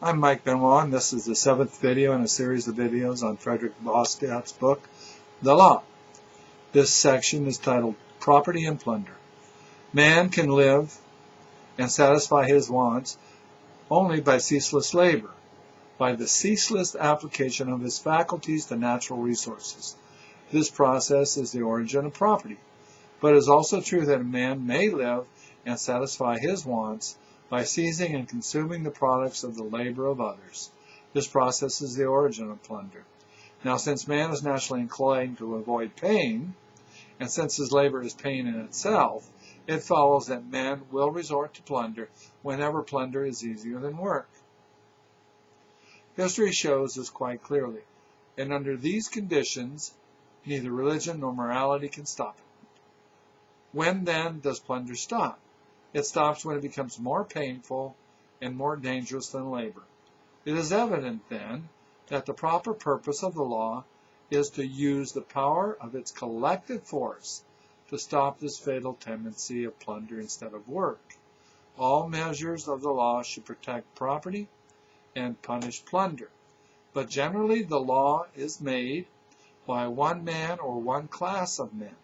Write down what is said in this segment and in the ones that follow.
I'm Mike Benoit, and this is the seventh video in a series of videos on Frederick Bastiat's book, The Law. This section is titled Property and Plunder. Man can live and satisfy his wants only by ceaseless labor, by the ceaseless application of his faculties to natural resources. This process is the origin of property, but it is also true that a man may live and satisfy his wants by seizing and consuming the products of the labor of others. This process is the origin of plunder. Now, since man is naturally inclined to avoid pain, and since his labor is pain in itself, it follows that man will resort to plunder whenever plunder is easier than work. History shows this quite clearly, and under these conditions, neither religion nor morality can stop it. When then does plunder stop? It stops when it becomes more painful and more dangerous than labor. It is evident, then, that the proper purpose of the law is to use the power of its collective force to stop this fatal tendency of plunder instead of work. All measures of the law should protect property and punish plunder. But generally the law is made by one man or one class of men.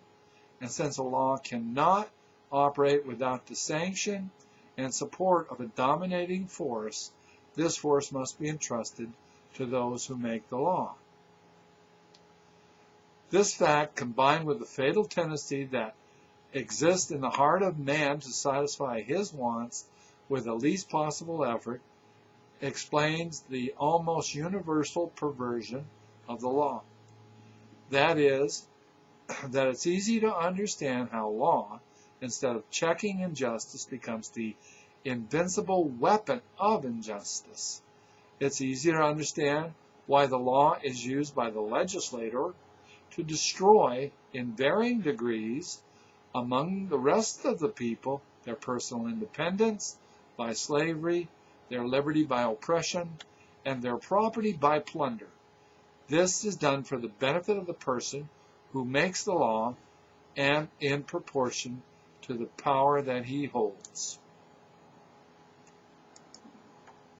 And since a law cannot operate without the sanction and support of a dominating force, this force must be entrusted to those who make the law. This fact, combined with the fatal tendency that exists in the heart of man to satisfy his wants with the least possible effort, explains the almost universal perversion of the law. That is, that it's easy to understand how law, instead of checking injustice, becomes the invincible weapon of injustice. It's easy to understand why the law is used by the legislator to destroy, in varying degrees, among the rest of the people, their personal independence by slavery, their liberty by oppression, and their property by plunder. This is done for the benefit of the person who makes the law and in proportion to the power that he holds.